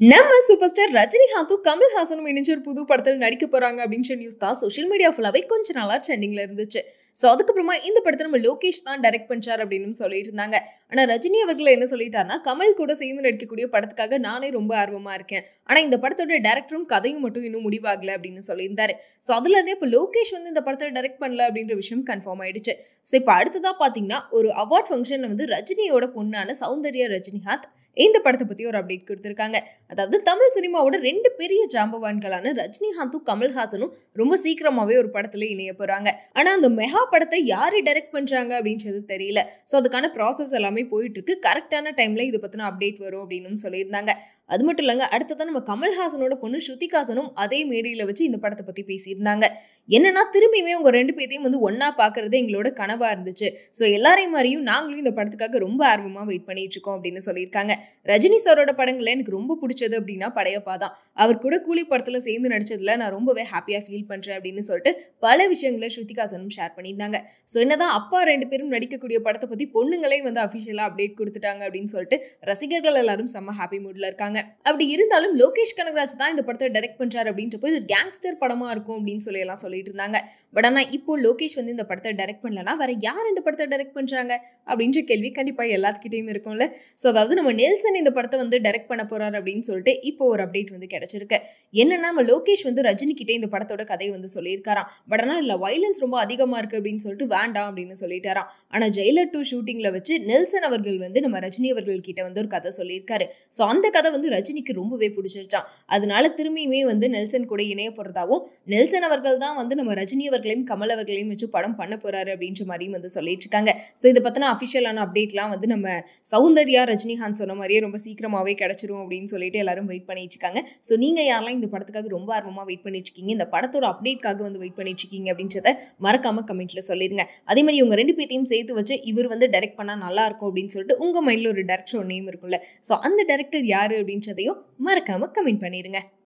நம்ம super star ரஜினிகாந்தும் கமல்ஹாசனும் இணைஞ்சு ஒரு புது படத்தில் நடிக்க போறாங்க அப்படின்ற நியூஸ் தான் சோஷியல் மீடியா ஃபுல்லாவே கொஞ்ச நாளா ட்ரெண்டிங்ல இருந்துச்சு. ஸோ அதுக்கப்புறமா இந்த படத்தை நம்ம லோகேஷ் தான் டைரக்ட் பண்றாரு அப்படின்னு சொல்லிட்டு இருந்தாங்க. ஆனா ரஜினி அவர்கள் என்ன சொல்லிட்டாருன்னா, கமல் கூட சேர்ந்து நடிக்கக்கூடிய படத்துக்காக நானே ரொம்ப ஆர்வமா இருக்கேன். ஆனா இந்த படத்தோட டைரக்டரும் கதையும் மட்டும் இன்னும் முடிவாகல அப்படின்னு சொல்லியிருந்தாரு. ஸோ அதுல இருந்தே இப்போ லோகேஷ் வந்து இந்த படத்தை டைரக்ட் பண்ணல அப்படின்ற விஷயம் கன்ஃபார்ம் ஆயிடுச்சு. ஸோ இப்போ அடுத்ததா பாத்தீங்கன்னா, ஒரு அவார்ட் ஃபங்க்ஷன்ல வந்து ரஜினியோட பொண்ணான சௌந்தர்யா ரஜினிகாந்த் இந்த படத்தை பத்தி ஒரு அப்டேட் கொடுத்திருக்காங்க. அதாவது தமிழ் சினிமாவோட 2 பெரிய ஜாம்பவான்களான ரஜினிகாந்தும் கமல்ஹாசனும் ரொம்ப சீக்கிரமாவே ஒரு படத்துல இணைய போறாங்க. ஆனா அந்த மெகா படத்தை யாரு டைரக்ட் பண்றாங்க அப்படின்றது தெரியல. சோ அதுக்கான ப்ராசஸ் எல்லாமே போயிட்டு இருக்கு. கரெக்டான டைம்ல இது பத்தின அப்டேட் வரும் அப்படின்னு சொல்லியிருந்தாங்க. அது மட்டும் இல்லங்க, அடுத்ததான் நம்ம கமல்ஹாசனோட பொண்ணு ஸ்ருதிகாசனும் அதே மேடையில வச்சு இந்த படத்தை பத்தி பேசியிருந்தாங்க. என்னன்னா, திரும்பியுமே உங்க 2 பேத்தையும் வந்து ஒன்னா பாக்குறது எங்களோட கனவா இருந்துச்சு. சோ எல்லாரையும் மாதிரியும் நாங்களும் இந்த படத்துக்காக ரொம்ப ஆர்வமா வெயிட் பண்ணிட்டு இருக்கோம் அப்படின்னு சொல்லியிருக்காங்க. ரஜினி சாரோட படங்கள்ல எனக்கு ரொம்ப பிடிச்சது அப்படின்னா படையப்பா தான். அவர் கூட கூலி படத்துல சேர்ந்து நடிச்சதுல நான் ரொம்பவே ஹாப்பியா ஃபீல் பண்றேன் அப்படின்னு சொல்லிட்டு பல விஷயங்களை ஸ்ருதிகாசனும் ஷேர் பண்ணியிருந்தாங்க. ஸோ என்னதான் அப்பா 2 பேரும் நடிக்கக்கூடிய படத்தை பத்தி பொண்ணுங்களே வந்து அஃபிஷியலா அப்டேட் கொடுத்துட்டாங்க அப்படின்னு சொல்லிட்டு ரசிகர்கள் எல்லாரும் செம்ம ஹாப்பி மூட்ல இருக்காங்க. அப்படி இருந்தாலும் லோகேஷ் கனகராஜ் தான் இந்த படத்தை டைரக்ட் பண்றாரு அப்படின்றப்போ இது கேங்ஸ்டர் படமா இருக்கும் அப்படின்னு சொல்லி எல்லாம் சொல்லிட்டு இருந்தாங்க. பட் ஆனா இப்போ லோகேஷ் வந்து இந்த படத்தை டைரக்ட் பண்ணலன்னா வேற யார் இந்த படத்தை டைரக்ட் பண்றாங்க அப்படின்ற கேள்வி கண்டிப்பா எல்லாத்துக்கிட்டையும் இருக்கும்ல. ஸோ அதாவது நம்ம நெல்சன் இந்த படத்தை வந்து டைரக்ட் பண்ண போறாரு அப்படின்னு சொல்லிட்டு இப்போ ஒரு அப்டேட் வந்து கிடைச்சிருக்கு. என்னன்னா, நம்ம லோகேஷ் வந்து ரஜினி கிட்டே இந்த படத்தோட கதையை வந்து சொல்லியிருக்காராம். பட் ஆனா இதுல வயலன்ஸ் ரொம்ப அதிகமா இருக்கு அப்படின்னு சொல்லிட்டு வேண்டாம் அப்படின்னு சொல்லிட்டாராம். ஆனா ஜெயிலர் 2 ஷூட்டிங்ல வச்சு நெல்சன் அவர்கள் வந்து நம்ம ரஜினி அவர்கள் கிட்ட வந்து ஒரு கதை சொல்லியிருக்காரு. ஸோ அந்த கதை வந்து ரஜினிக்கு ரொம்பவே பிடிச்சிருச்சான். அதனால திரும்பியுமே வந்து நெல்சன் கூட இணைய போறதாவும், நெல்சன் அவர்கள் தான் வந்து நம்ம ரஜினி அவர்களையும் கமல் அவர்களையும் வச்சு படம் பண்ண போறாரு அப்படின்ற மாதிரியும் வந்து சொல்லிட்டு இருக்காங்க. ஸோ இதை பத்தின அஃபிஷியலான அப்டேட்லாம் வந்து நம்ம சௌந்தர்யா ரஜினிகாந்த் சொன்ன மாதிரியே ரொம்ப சீக்கிரமாவே கிடைச்சிரும் அப்படின்னு சொல்லிட்டு எல்லாரும் வெயிட் பண்ணிட்டு இருக்காங்க. ஸோ நீங்க யாரெல்லாம் இந்த படத்துக்காக ரொம்ப ஆர்வமா வெயிட் பண்ணிட்டு இருக்கீங்க, இந்த படத்தோட அப்டேட்காக வந்து வெயிட் பண்ணிட்டு இருக்கீங்க அப்படின்றத மறக்காம கமெண்ட்ல சொல்லிருங்க. அதே மாதிரி உங்க 2 பேத்தையும் சேர்த்து வச்சு இவர் வந்து டைரக்ட் பண்ணா நல்லா இருக்கும் அப்படின்னு சொல்லிட்டு உங்க மைண்ட்ல ஒரு டைரக்டர் நேம் இருக்கும்ல. ஸோ அந்த டைரக்டர் யாரு அப்படின்றதையும் மறக்காம கமெண்ட் பண்ணிருங்க.